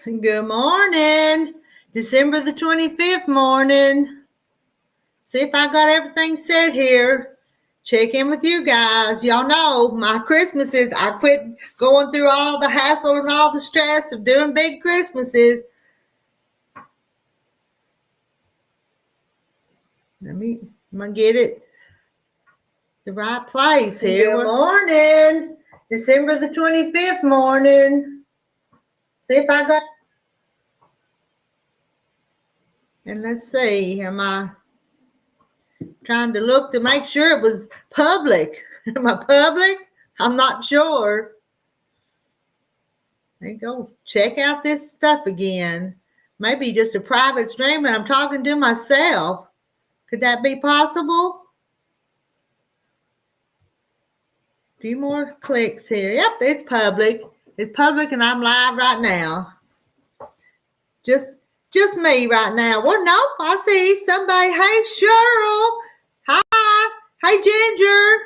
Good morning. December the 25th morning. See if I got everything set here. Check in with you guys. Y'all know my Christmases, I quit going through all the hassle and all the stress of doing big Christmases. I'm going to get it the right place here. Good morning. December the 25th morning. See if I got... And let's see, am I trying to look to make sure it was public? Am I public? I'm not sure. There you go. Check out this stuff again. Maybe just a private stream and I'm talking to myself. Could that be possible? A few more clicks here. Yep, it's public. It's public and I'm live right now. Just me right now. Well, nope, I see somebody. Hey, Cheryl. Hi. Hey, Ginger.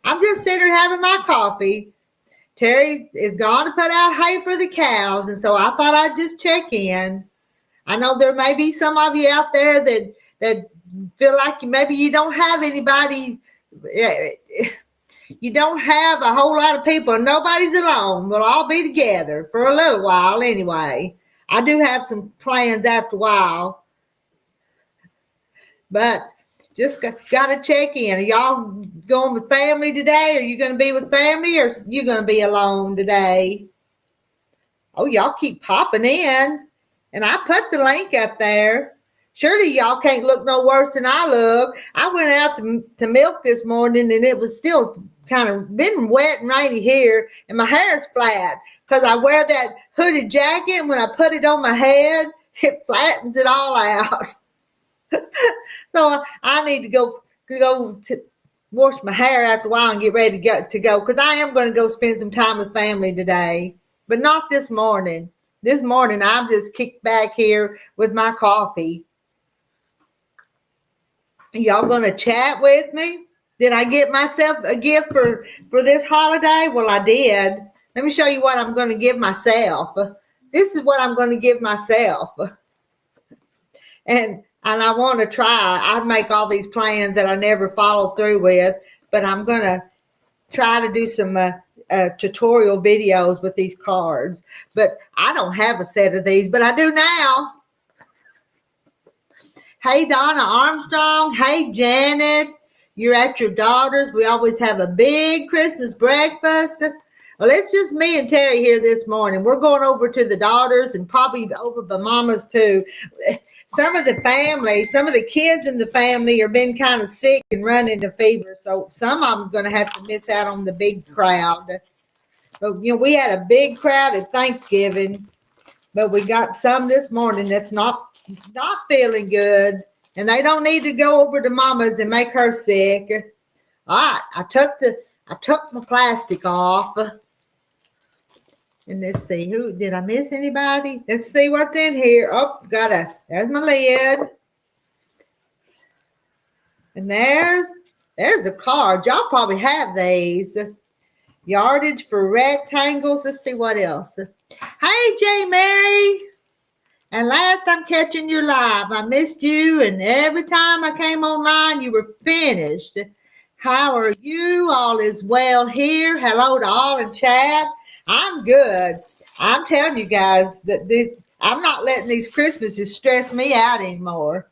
I'm just sitting here having my coffee. Terry is gone to put out hay for the cows, and so I thought I'd just check in. I know there may be some of you out there that feel like maybe you don't have anybody. You don't have a whole lot of people. Nobody's alone. We'll all be together for a little while anyway. I do have some plans after a while, but just got to check in. Are y'all going with family today? Are you going to be with family or are you going to be alone today? Oh, y'all keep popping in, and I put the link up there. Surely y'all can't look no worse than I look. I went out to milk this morning, and it was still kind of been wet and rainy here, and my hair's flat because I wear that hooded jacket, and when I put it on my head, it flattens it all out. So I need to go to wash my hair after a while and get ready to go because I am going to go spend some time with family today, but not this morning. This morning I'm just kicked back here with my coffee. Y'all going to chat with me? Did I get myself a gift for this holiday? Well, I did. Let me show you what I'm going to give myself. This is what I'm going to give myself. And I want to try. I make all these plans that I never follow through with, but I'm going to try to do some tutorial videos with these cards. But I don't have a set of these, but I do now. Hey, Donna Armstrong. Hey, Janet. You're at your daughter's. We always have a big Christmas breakfast. Well, it's just me and Terry here this morning. We're going over to the daughters and probably over by Mama's too. Some of the family, some of the kids in the family are been kind of sick and running a fever. So some of them are going to have to miss out on the big crowd. But, we had a big crowd at Thanksgiving, but we got some this morning that's not feeling good. And they don't need to go over to Mama's and make her sick. All right, I took my plastic off. And let's see, did I miss anybody? Let's see what's in here. Oh, there's my lid. And there's the card. Y'all probably have these. Yardage for rectangles. Let's see what else. Hey, J. Mary. And last I'm catching you live. I missed you, and every time I came online, you were finished. How are you? All is well here. Hello to all in chat. I'm good. I'm telling you guys that I'm not letting these Christmases stress me out anymore.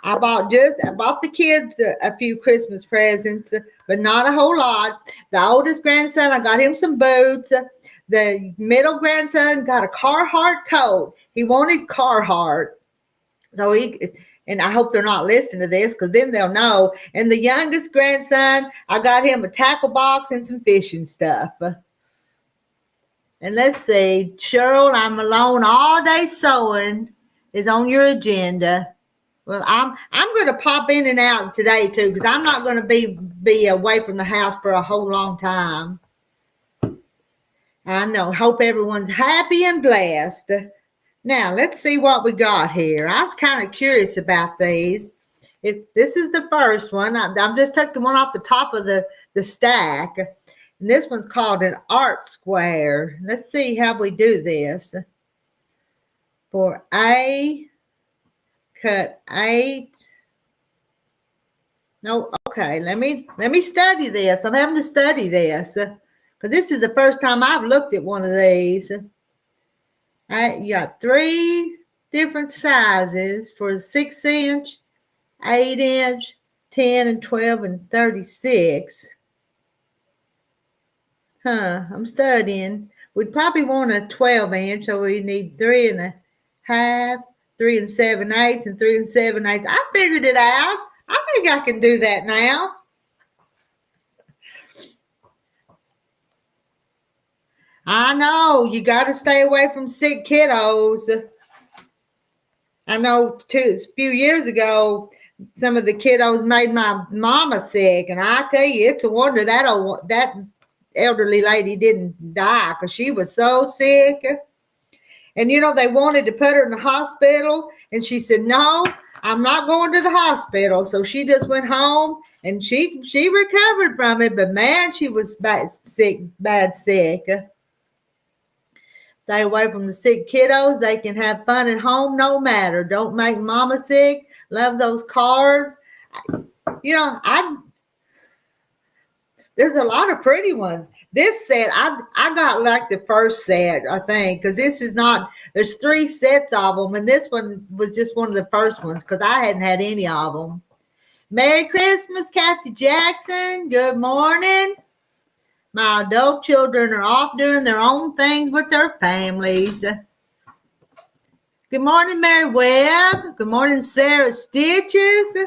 I bought the kids a few Christmas presents, but not a whole lot. The oldest grandson, I got him some boots. The middle grandson got a Carhartt coat. He wanted Carhartt. So and I hope they're not listening to this because then they'll know. And the youngest grandson, I got him a tackle box and some fishing stuff. And let's see, Cheryl, I'm alone all day sewing is on your agenda. Well, I'm going to pop in and out today too because I'm not going to be away from the house for a whole long time. I know. Hope everyone's happy and blessed. Now, let's see what we got here. I was kind of curious about these. This is the first one. I'm just took the one off the top of the stack. And this one's called an art square. Let's see how we do this. for A, cut 8. No, okay, let me study this. I'm having to study this because this is the first time I've looked at one of these. You got 3 different sizes for 6-inch, 8-inch, 10 and 12 and 36. I'm studying. We'd probably want a 12-inch, so we need 3 1/2, 3 7/8, and 3 7/8. I figured it out. I think I can do that now. I know, you got to stay away from sick kiddos. I know a few years ago, some of the kiddos made my mama sick. And I tell you, it's a wonder that elderly lady didn't die because she was so sick. And, they wanted to put her in the hospital. And she said, no, I'm not going to the hospital. So she just went home and she recovered from it. But, man, she was bad sick. Stay away from the sick kiddos. They can have fun at home no matter. Don't make mama sick. Love those cards. There's a lot of pretty ones. This set, I got like the first set, I think, because this is not, there's 3 sets of them, and this one was just one of the first ones because I hadn't had any of them. Merry Christmas, Kathy Jackson. Good morning. My adult children are off doing their own things with their families. Good morning, Mary Webb. Good morning, Sarah Stitches.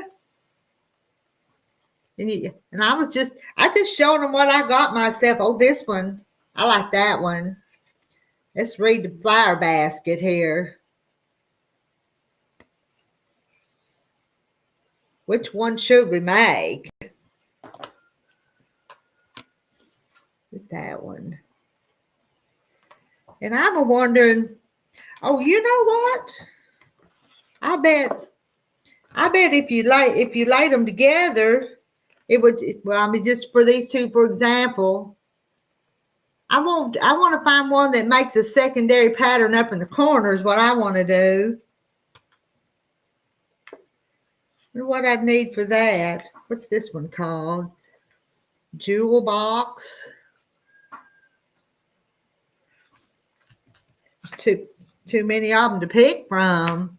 And I just showing them what I got myself. Oh, this one. I like that one. Let's read the flower basket here. Which one should we make? That one. And I'm wondering, oh, you know what? I bet if you lay them together, it would, just for these two, for example, I want to find one that makes a secondary pattern up in the corner is what I want to do. What I'd need for that. What's this one called? Jewel box. Too many of them to pick from.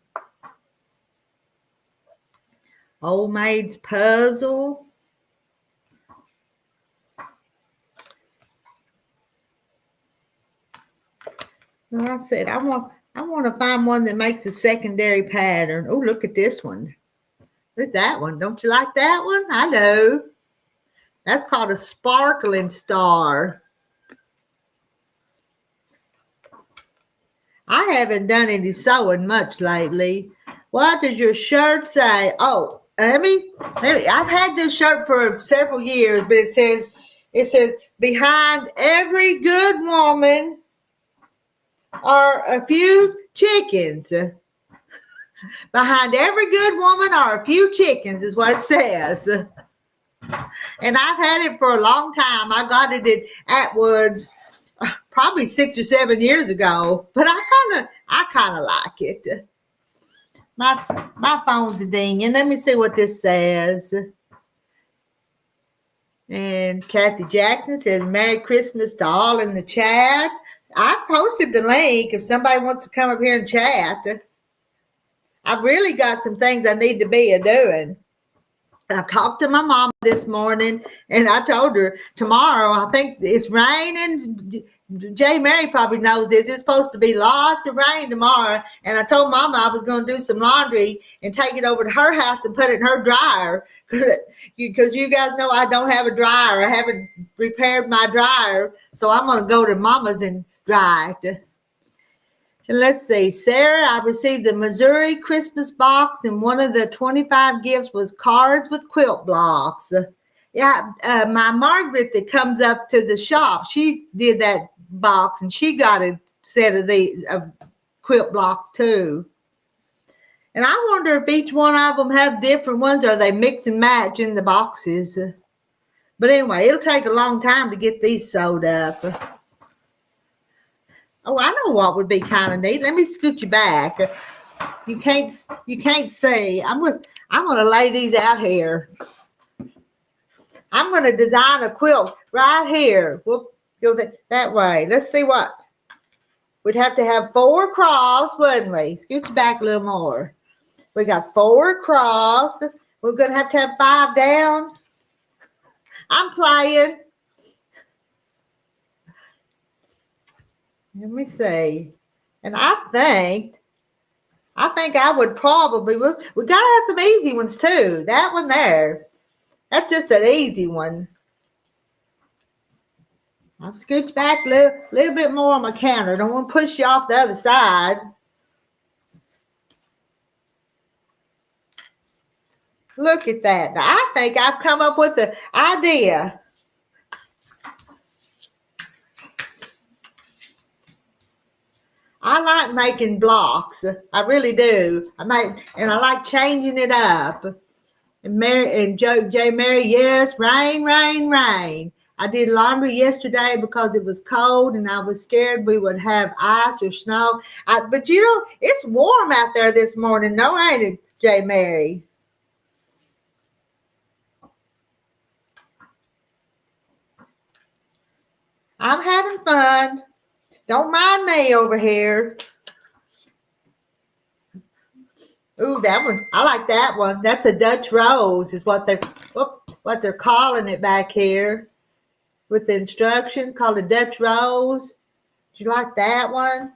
Old Maid's Puzzle. Well, I said I want to find one that makes a secondary pattern. Oh, look at this one. Look at that one. Don't you like that one? I know. That's called a sparkling star. I haven't done any sewing much lately. What does your shirt say? Oh, let me. I've had this shirt for several years, but it says, behind every good woman are a few chickens. Behind every good woman are a few chickens is what it says. And I've had it for a long time. I got it at Atwood's probably 6 or 7 years ago, but I kind of like it. My phone's a dinging. Let me see what this says. And Kathy Jackson says, Merry Christmas to all in the chat. I posted the link if somebody wants to come up here and chat. I've really got some things I need to be doing. I talked to my mom this morning, and I told her tomorrow, I think it's raining. J. Mary probably knows this. It's supposed to be lots of rain tomorrow. And I told Mama I was going to do some laundry and take it over to her house and put it in her dryer. Because you guys know I don't have a dryer. I haven't repaired my dryer. So I'm going to go to Mama's and dry it. And let's see, Sarah, I received the Missouri Christmas box, and one of the 25 gifts was cards with quilt blocks. Yeah, my Margaret that comes up to the shop, she did that box, and she got a set of these quilt blocks too. And I wonder if each one of them have different ones, or they mix and match in the boxes. But anyway, it'll take a long time to get these sewed up. Oh, I know what would be kind of neat. Let me scoot you back. You can't see. I'm gonna lay these out here. I'm gonna design a quilt right here. We'll go that way. Let's see what. We'd have to have 4 across, wouldn't we? Scoot you back a little more. We got 4 across. We're gonna have 5 down. I'm playing. Let me see. And I think I would probably, we gotta have some easy ones too. That one there, that's just an easy one. I'll scooch back a little bit more on my counter. Don't want to push you off the other side. Look at that. Now, I think I've come up with an idea. I like making blocks. I really do. I like changing it up. And Mary, yes, rain, rain, rain. I did laundry yesterday because it was cold and I was scared we would have ice or snow. But it's warm out there this morning. No, ain't it, J. Mary? I'm having fun. Don't mind me over here. Ooh, that one. I like that one. That's a Dutch rose is what they're calling it back here. With the instructions called a Dutch rose. Do you like that one?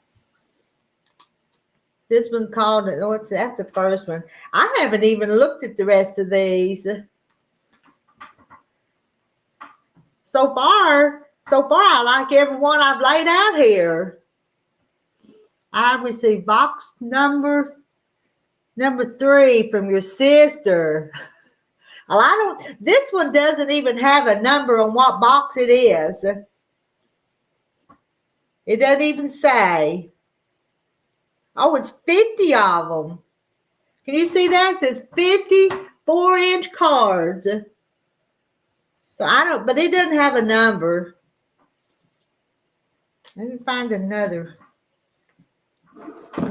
This one's called, that's the first one. I haven't even looked at the rest of these. So far, I like every one I've laid out here. I received box number 3 from your sister. Well, this one doesn't even have a number on what box it is. It doesn't even say. Oh, it's 50 of them. Can you see that? It says 50 4-inch cards. So but it doesn't have a number. Let me find another.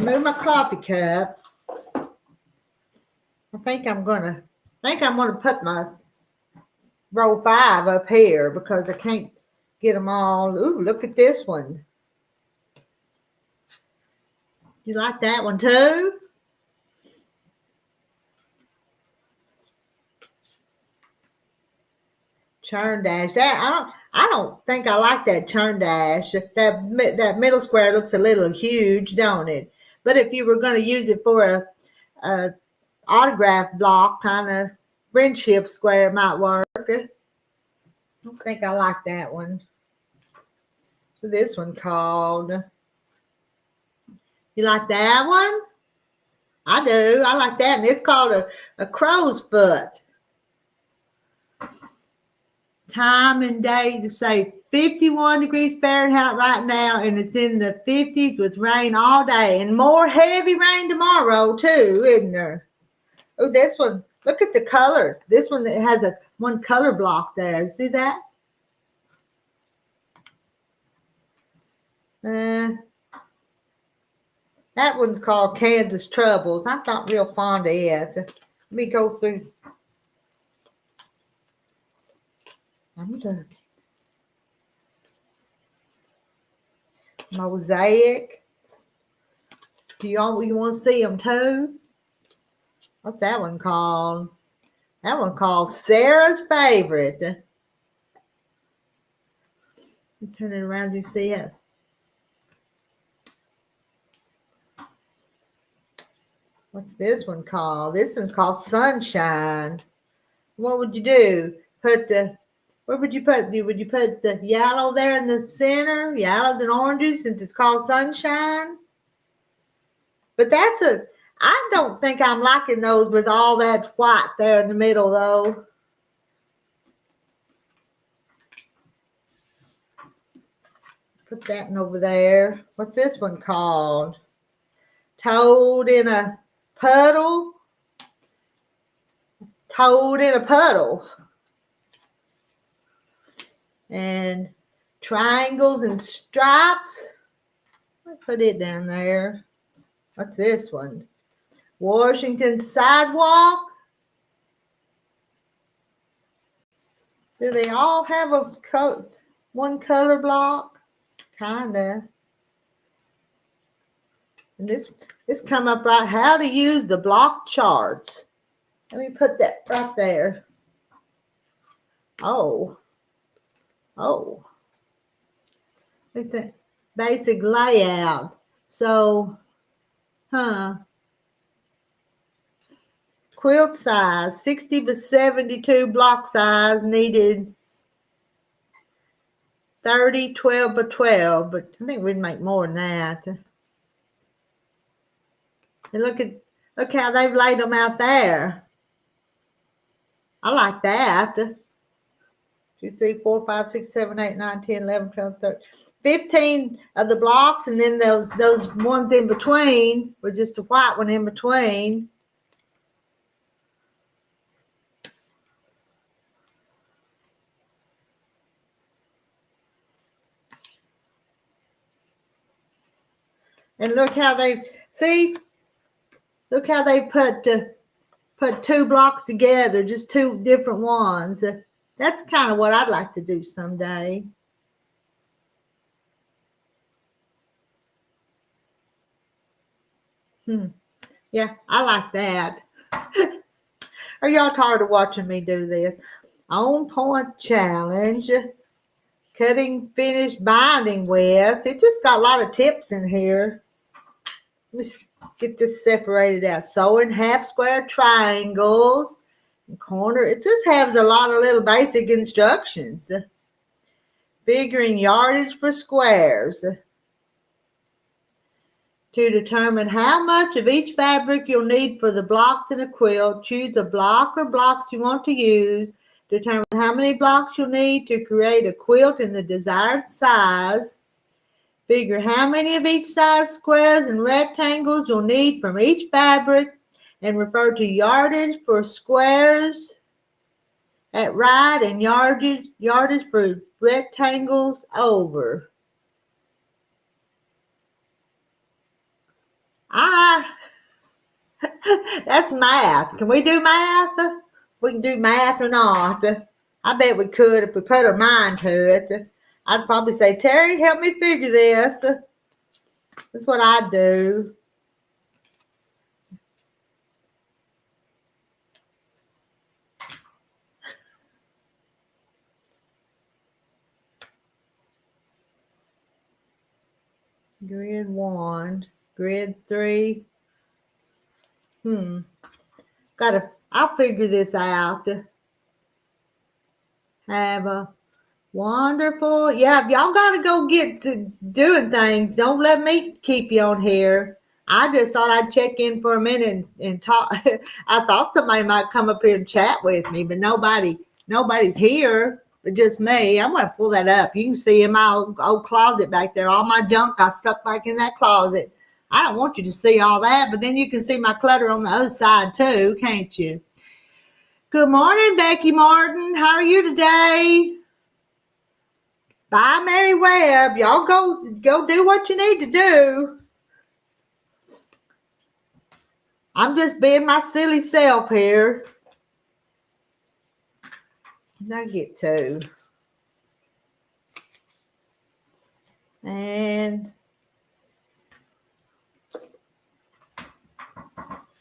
Move my coffee cup. I think I'm gonna put my row 5 up here because I can't get them all. Ooh, look at this one. You like that one too? Churn dash. That I don't think I like that churn dash. That middle square looks a little huge, don't it? But if you were going to use it for a autograph block kind of friendship square, it might work. I don't think I like that one. So this one called. You like that one? I do. I like that. And it's called a crow's foot. Time and day to say 51 degrees Fahrenheit right now, and it's in the 50s with rain all day and more heavy rain tomorrow too, isn't there? Oh, this one. Look at the color. This one that has one color block there. See that? That one's called Kansas Troubles. I'm not real fond of it. Let me go through. I'm done. Mosaic. You want to see them too? What's that one called? That one called Sarah's Favorite. Turn it around, you see it. What's this one called? This one's called Sunshine. What would you do? Where would you put? Would you put the yellow there in the center? Yellows and oranges since it's called Sunshine? But I don't think I'm liking those with all that white there in the middle though. Put that one over there. What's this one called? Toad in a puddle. Toad in a puddle. And triangles and stripes. Put it down there. What's this one? Washington sidewalk. Do they all have a one color block? Kinda. And this come up right. How to use the block charts. Let me put that right there. Oh. Look at that basic layout. So, quilt size, 60 by 72 block size needed 30, 12 by 12, but I think we'd make more than that. And look how they've laid them out there. I like that. 2, 3, 4, 5, 6, 7, 8, 9, 10, 11, 12, 13. 15 of the blocks, and then those ones in between were just a white one in between. And look how they put two blocks together, just two different ones. That's kind of what I'd like to do someday. Yeah, I like that. Are y'all tired of watching me do this? On point challenge. Cutting, finish, binding with. It just got a lot of tips in here. Let me get this separated out. Sewing half square triangles. Corner. It just has a lot of little basic instructions. Figuring yardage for squares. To determine how much of each fabric you'll need for the blocks in a quilt, choose a block or blocks you want to use. Determine how many blocks you'll need to create a quilt in the desired size. Figure how many of each size squares and rectangles you'll need from each fabric, and refer to yardage for squares at right and yardage for rectangles over. That's math. Can we do math? We can do math or not. I bet we could if we put our mind to it. I'd probably say, Terry, help me figure this. That's what I'd do. Grid 1, grid 3. I'll figure this out. Have a wonderful, if y'all got to go get to doing things, don't let me keep you on here. I just thought I'd check in for a minute and talk. I thought somebody might come up here and chat with me, but nobody's here but just me. I'm going to pull that up. You can see in my old closet back there, all my junk I stuck back in that closet. I don't want you to see all that, but then you can see my clutter on the other side too, can't you? Good morning, Becky Martin. How are you today? Bye, Mary Webb. Y'all go do what you need to do. I'm just being my silly self here. I get to. And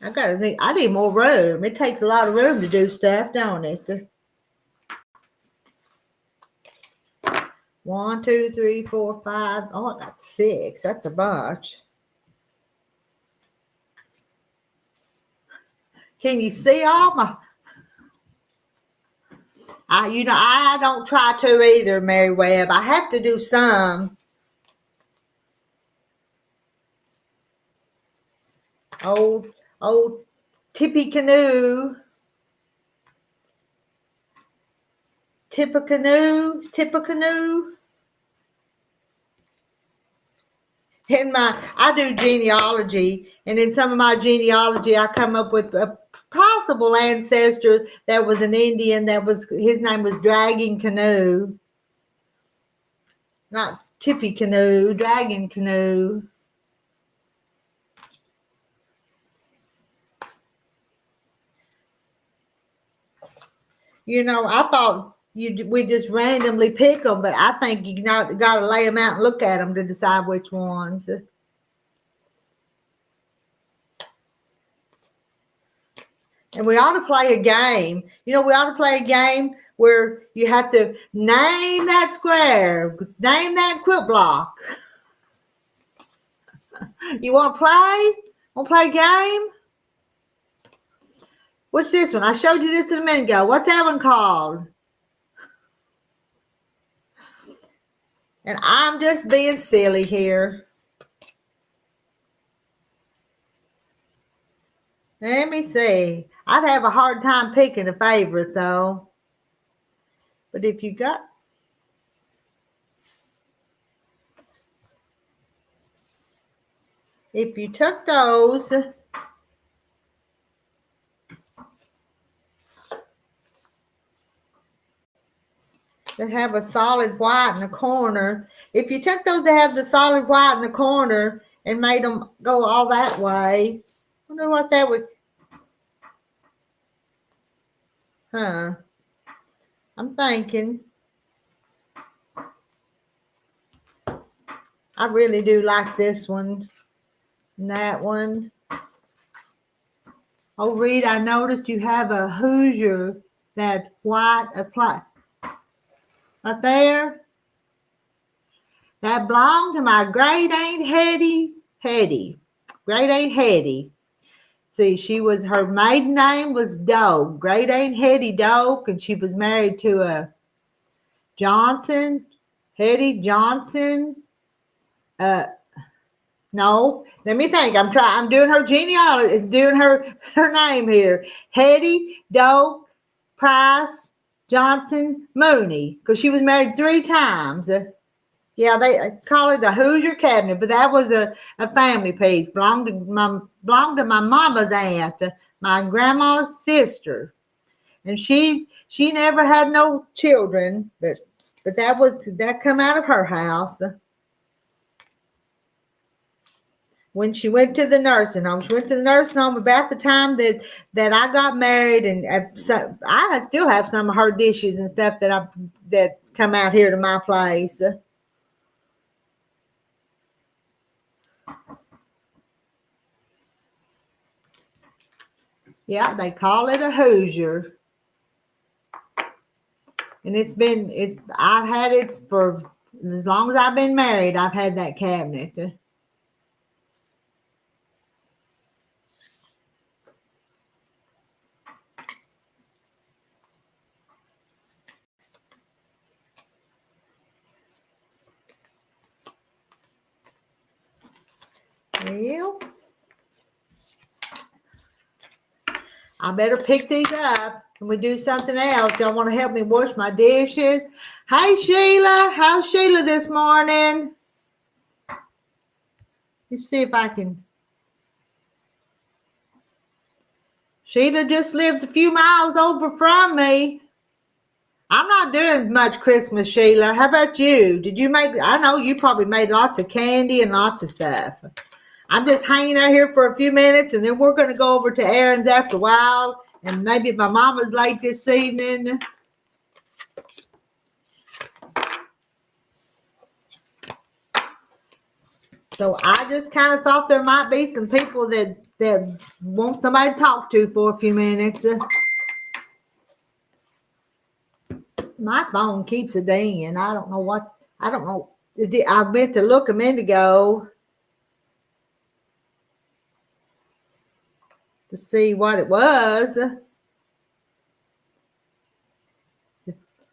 I need more room. It takes a lot of room to do stuff, don't it? 1, 2, 3, 4, 5. Oh, I got 6. That's a bunch. Can you see all my? I don't try to either, Mary Webb. I have to do some. Old Tippy Canoe. Tippecanoe. I do genealogy, and in some of my genealogy, I come up with a possible ancestor that was an Indian. His name was Dragging Canoe, not Tippy Canoe, Dragging Canoe. You know, I thought we just randomly pick them, but I think you got to lay them out and look at them to decide which ones. And we ought to play a game. You know, we ought to play a game where you have to name that square, name that quilt block. You want to play? Want to play a game? What's this one? I showed you this a minute ago. What's that one called? And I'm just being silly here. Let me see. I'd have a hard time picking a favorite, though. But if you took those that have a solid white in the corner, if you took those that have the solid white in the corner and made them go all that way, I wonder what that would, I'm thinking. I really do like this one and that one. Oh, Rita, I noticed you have a Hoosier, that white apply right there. That belonged to my great aunt Hetty. Great aunt Hetty. See, her maiden name was Doak. Great aunt Hetty Doak, and she was married to a Johnson, Hetty Johnson. No, let me think. I'm doing her genealogy, doing her name here. Hetty Doak Price Johnson Mooney, because she was married 3 times. Yeah, they call it a Hoosier cabinet, but that was a family piece. Belonged to my mama's aunt, my grandma's sister, and she never had no children, but that come out of her house. When she went to the nursing home. She went to the nursing home about the time that I got married, and I still have some of her dishes and stuff that come out here to my place. Yeah, they call it a Hoosier. And I've had it for as long as I've been married. I've had that cabinet. Well, I better pick these up and we do something else. Y'all want to help me wash my dishes? Hey, Sheila. How's Sheila this morning? Let's see if I can. Sheila just lives a few miles over from me. I'm not doing much Christmas, Sheila. How about you? I know you probably made lots of candy and lots of stuff. I'm just hanging out here for a few minutes, and then we're going to go over to Aaron's after a while, and maybe my mama's late this evening. So I just kind of thought there might be some people that want somebody to talk to for a few minutes. My phone keeps a dinging. I don't know. I meant to look a minute ago to see what it was.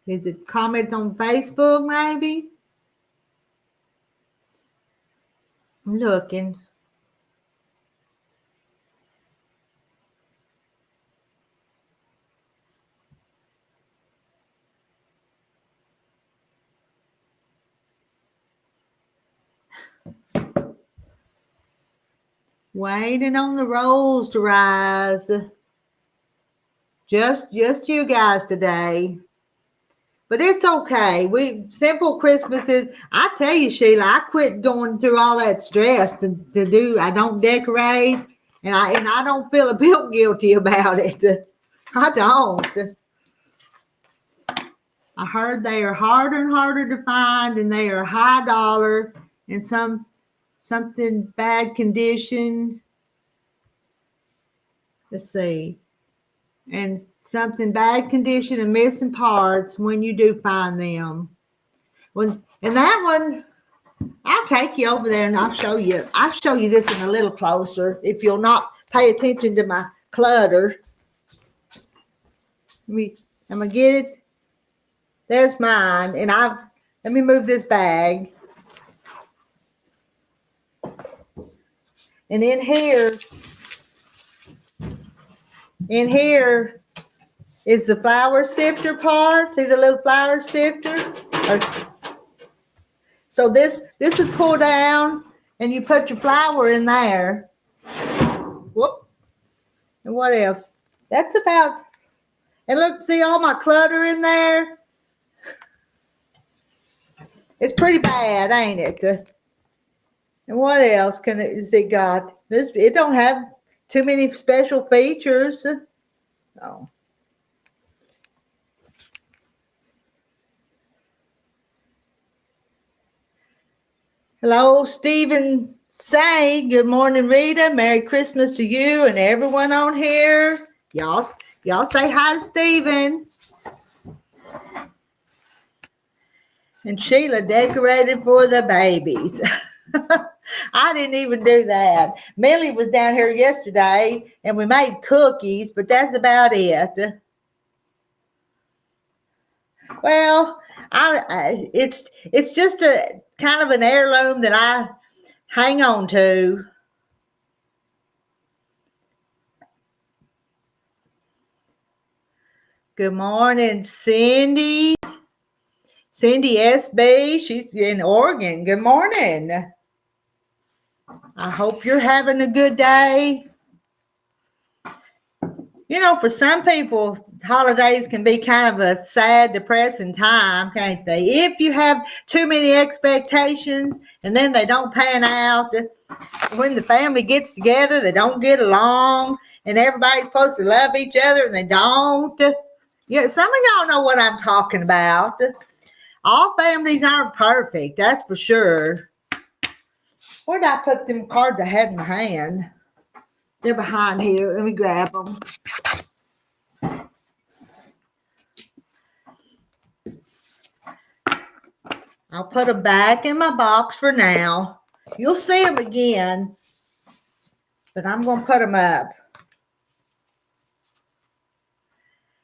Is it comments on Facebook, maybe? I'm looking. Waiting on the rolls to rise. Just you guys today. But it's okay. Simple Christmases. I tell you, Sheila, I quit going through all that stress to do. I don't decorate, and I don't feel a bit guilty about it. I don't. I heard they are harder and harder to find, and they are high dollar and something bad condition. Let's see. And something bad condition and missing parts when you do find them. And that one, I'll take you over there and I'll show you. I'll show you this in a little closer if you'll not pay attention to my clutter. I'm gonna get it. There's mine, and let me move this bag. And in here is the flour sifter part. See the little flour sifter? So this is pull down, and you put your flour in there. Whoop. And what else? That's about. And look, see all my clutter in there? It's pretty bad, ain't it? And what else is it got? It don't have too many special features. Oh. Hello, Stephen Say. Good morning, Rita. Merry Christmas to you and everyone on here. Y'all say hi to Stephen. And Sheila decorated for the babies. I didn't even do that. Millie was down here yesterday and we made cookies, but that's about it. Well, it's just a kind of an heirloom that I hang on to. Good morning, Cindy. Cindy SB, she's in Oregon. Good morning. I hope you're having a good day. You know, for some people, holidays can be kind of a sad, depressing time, can't they? If you have too many expectations and then they don't pan out. When the family gets together, they don't get along, and everybody's supposed to love each other and they don't. Yeah, some of y'all know what I'm talking about. All families aren't perfect, that's for sure. Where did I put them cards I had in my hand? They're behind here. Let me grab them. I'll put them back in my box for now. You'll see them again, but I'm going to put them up.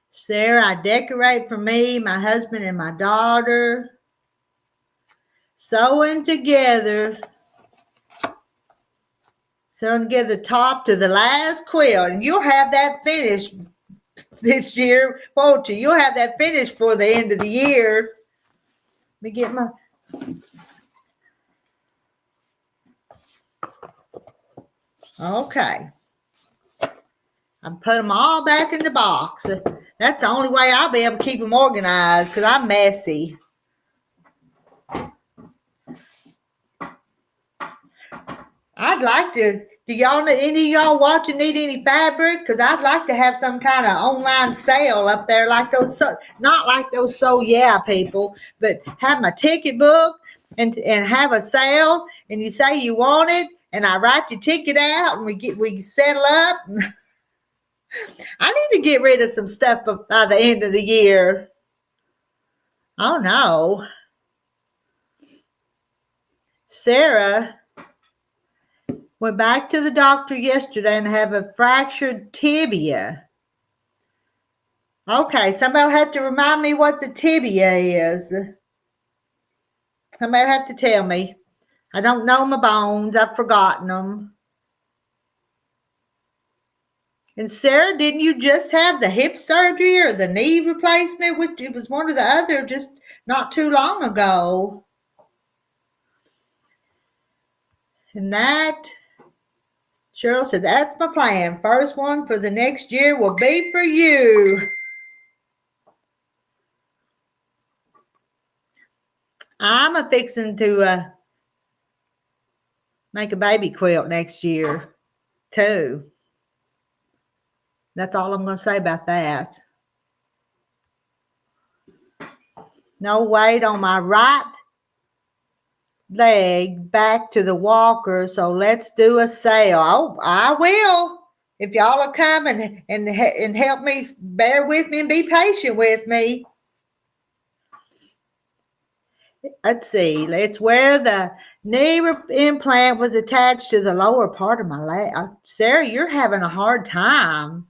Sarah, I decorate for me, my husband, and my daughter. Sewing together top to the last quilt. And you'll have that finished this year, won't you? You'll have that finished for the end of the year. Let me get my... Okay. I put them all back in the box. That's the only way I'll be able to keep them organized because I'm messy. I'd like to, any of y'all watching need any fabric? Because I'd like to have some kind of online sale up there like those, not like those So Yeah people, but have my ticket book and have a sale, and you say you want it, and I write your ticket out, and we settle up. I need to get rid of some stuff by the end of the year. Oh no. Sarah went back to the doctor yesterday and have a fractured tibia. Okay, somebody have to remind me what the tibia is. Somebody have to tell me. I don't know my bones. I've forgotten them. And Sarah, didn't you just have the hip surgery or the knee replacement? Which it was one or the other just not too long ago. And that, Cheryl said, that's my plan. First one for the next year will be for you. I'm fixing to make a baby quilt next year, too. That's all I'm going to say about that. No weight on my right leg back to the walker, so let's do a sale. Oh, I will. If y'all will come and help me, bear with me and be patient with me. Let's see. It's where the knee implant was attached to the lower part of my leg. Sarah, you're having a hard time.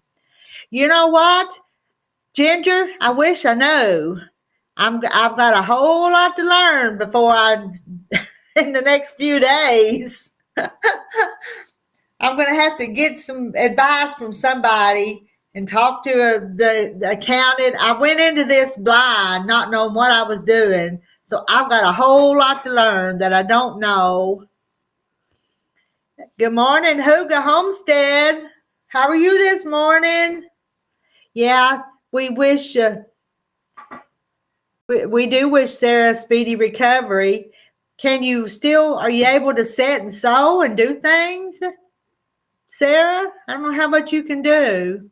You know what, Ginger? I wish I knew. I've got a whole lot to learn before in the next few days. I'm going to have to get some advice from somebody and talk to the accountant. I went into this blind, not knowing what I was doing. So I've got a whole lot to learn that I don't know. Good morning, Huga Homestead. How are you this morning? Yeah, we wish, we do wish Sarah a speedy recovery. Are you able to sit and sew and do things? Sarah, I don't know how much you can do.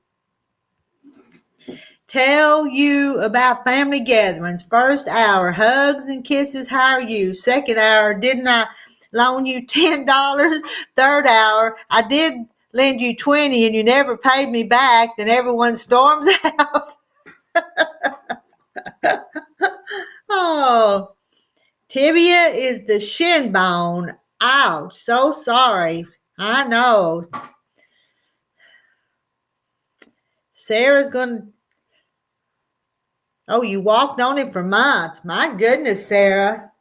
Tell you about family gatherings. First hour, hugs and kisses. How are you? Second hour, didn't I loan you $10? Third hour, I did lend you $20 and you never paid me back. Then everyone storms out. Oh, tibia is the shin bone. Ouch, so sorry. I know. Sarah's going to... Oh, you walked on it for months. My goodness, Sarah.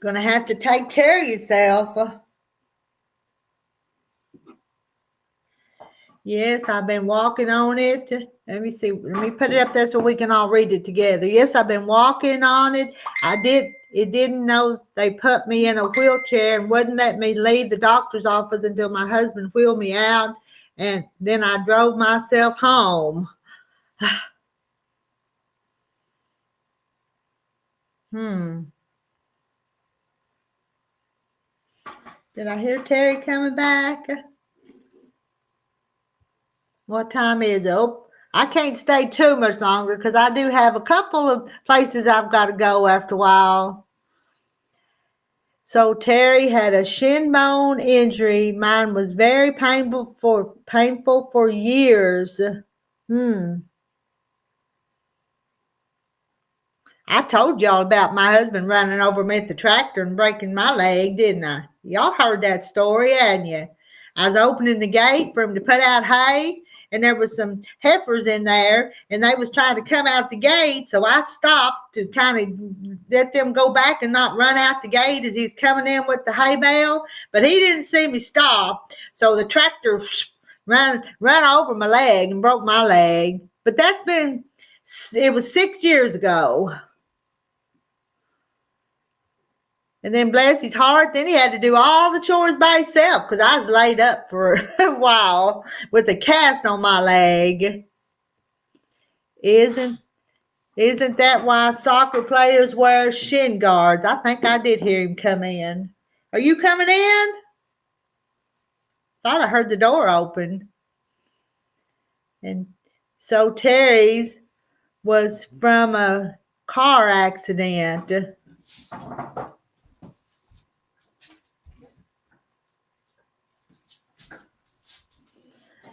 Going to have to take care of yourself. Yes, I've been walking on it. Let me see. Let me put it up there so we can all read it together. Yes, I've been walking on it. It didn't know they put me in a wheelchair and wouldn't let me leave the doctor's office until my husband wheeled me out. And then I drove myself home. Did I hear Terry coming back? What time is it? Oh, I can't stay too much longer because I do have a couple of places I've got to go after a while. So Terry had a shin bone injury. Mine was very painful for years. I told y'all about my husband running over me at the tractor and breaking my leg, didn't I? Y'all heard that story, hadn't you? I was opening the gate for him to put out hay, and there was some heifers in there, and they was trying to come out the gate, so I stopped to kind of let them go back and not run out the gate as he's coming in with the hay bale, but he didn't see me stop, so the tractor ran over my leg and broke my leg. But it was 6 years ago. And then bless his heart, then he had to do all the chores by himself because I was laid up for a while with a cast on my leg. Isn't that why soccer players wear shin guards? I think I did hear him come in. Are you coming in? Thought I heard the door open. And so Terry's was from a car accident.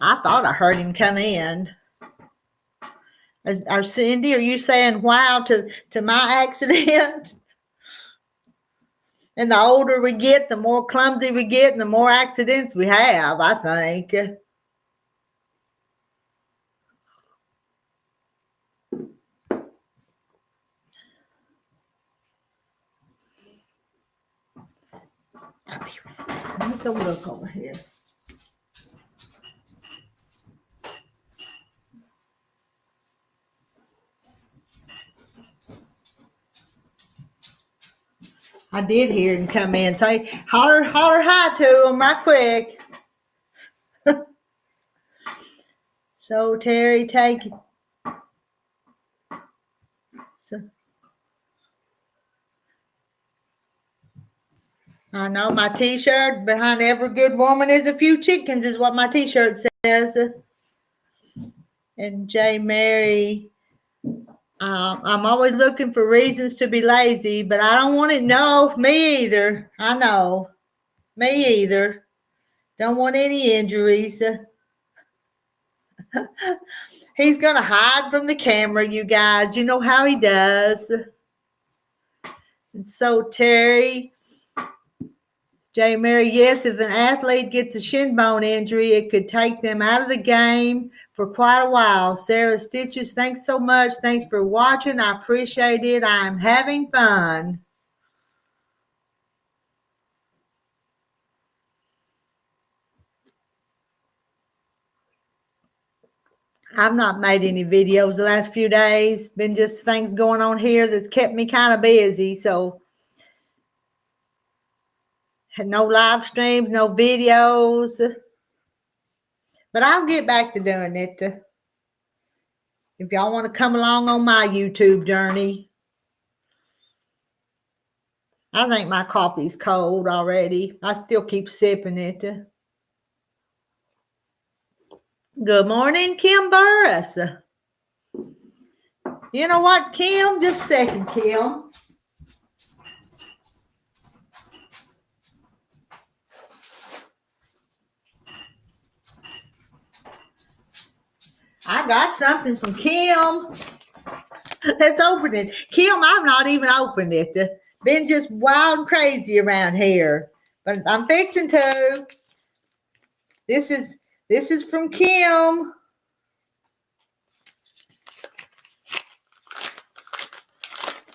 I thought I heard him come in. Cindy, are you saying wow to my accident? And the older we get, the more clumsy we get, and the more accidents we have, I think. Let me go look over here. I did hear him come in. Say, holler hi to him right quick. So, Terry, take it. I know my t-shirt, behind every good woman is a few chickens, is what my t-shirt says. says, and J. Mary, I'm always looking for reasons to be lazy, but I don't want it. No, me either. I know. Me either. Don't want any injuries. He's going to hide from the camera, you guys. You know how he does. And so, Terry, J. Mary, yes, if an athlete gets a shin bone injury, it could take them out of the game for quite a while. Sarah Stitches, thanks so much. Thanks for watching. I appreciate it. I'm having fun. I've not made any videos the last few days. Been just things going on here that's kept me kind of busy. So, no live streams, no videos. But I'll get back to doing it. If y'all want to come along on my YouTube journey. I think my coffee's cold already. I still keep sipping it. Good morning, Kim Burris. You know what, Kim? Just a second, Kim. I got something from Kim. Let's open it. Kim, I've not even opened it. Been just wild and crazy around here. But I'm fixing to. This is from Kim.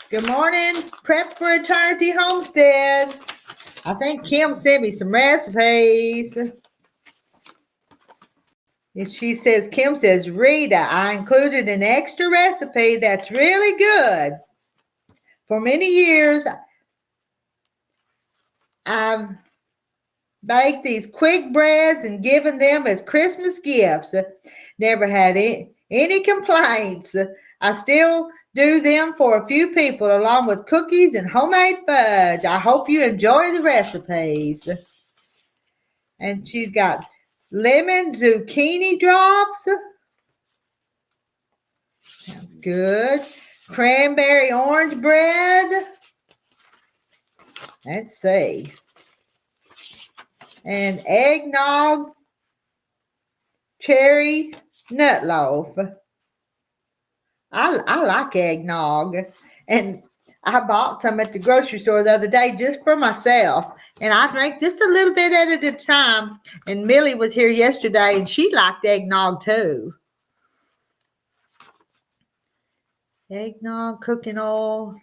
Good morning, Prep for Eternity Homestead. I think Kim sent me some recipes. She says, Kim says, Rita, I included an extra recipe that's really good. For many years, I've baked these quick breads and given them as Christmas gifts. Never had any complaints. I still do them for a few people along with cookies and homemade fudge. I hope you enjoy the recipes. And she's got lemon zucchini drops. Sounds good. Cranberry orange bread. Let's see. And eggnog cherry nut loaf. I like eggnog. And I bought some at the grocery store the other day just for myself. And I drank just a little bit at a time. And Millie was here yesterday and she liked eggnog too. Eggnog, cooking oil,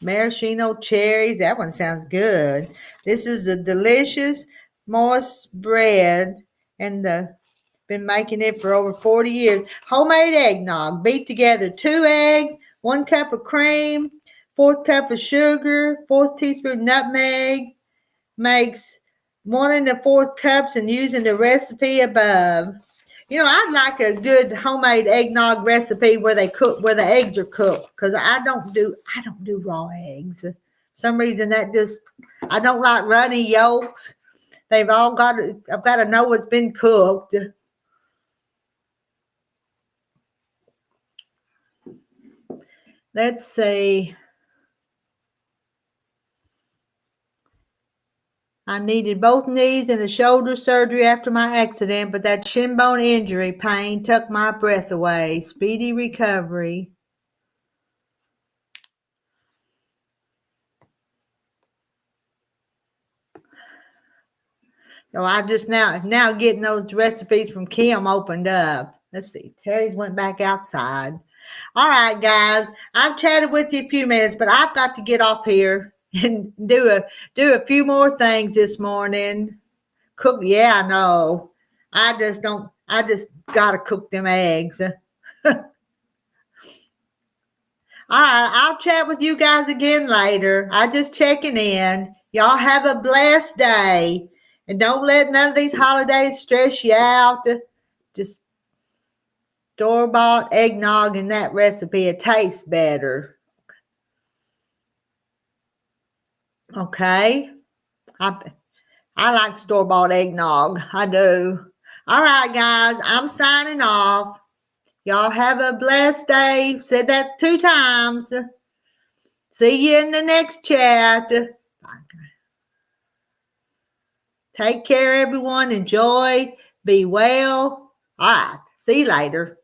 maraschino cherries. That one sounds good. This is a delicious moist bread. And been making it for over 40 years. Homemade eggnog. Beat together 2 eggs, 1 cup of cream, 1/4 cup of sugar, 1/4 teaspoon nutmeg. Makes 1 1/4 cups and using the recipe above. You know, I'd like a good homemade eggnog recipe where they cook, where the eggs are cooked, because I don't do raw eggs. For some reason I don't like runny yolks. I've got to know it's been cooked. Let's see. I needed both knees and a shoulder surgery after my accident, but that shin bone injury pain took my breath away. Speedy recovery. So I just now getting those recipes from Kim opened up. Let's see. Terry's went back outside. All right, guys. I've chatted with you a few minutes, but I've got to get off here and do a few more things this morning. Cook, yeah, I know. I just gotta cook them eggs. All right, I'll chat with you guys again later. I just checking in. Y'all have a blessed day. And don't let none of these holidays stress you out. Just store-bought eggnog in that recipe. It tastes better. Okay? I like store-bought eggnog. I do. All right, guys, I'm signing off. Y'all have a blessed day. Said that 2 times. See you in the next chat. Take care, everyone. Enjoy. Be well. All right. See you later.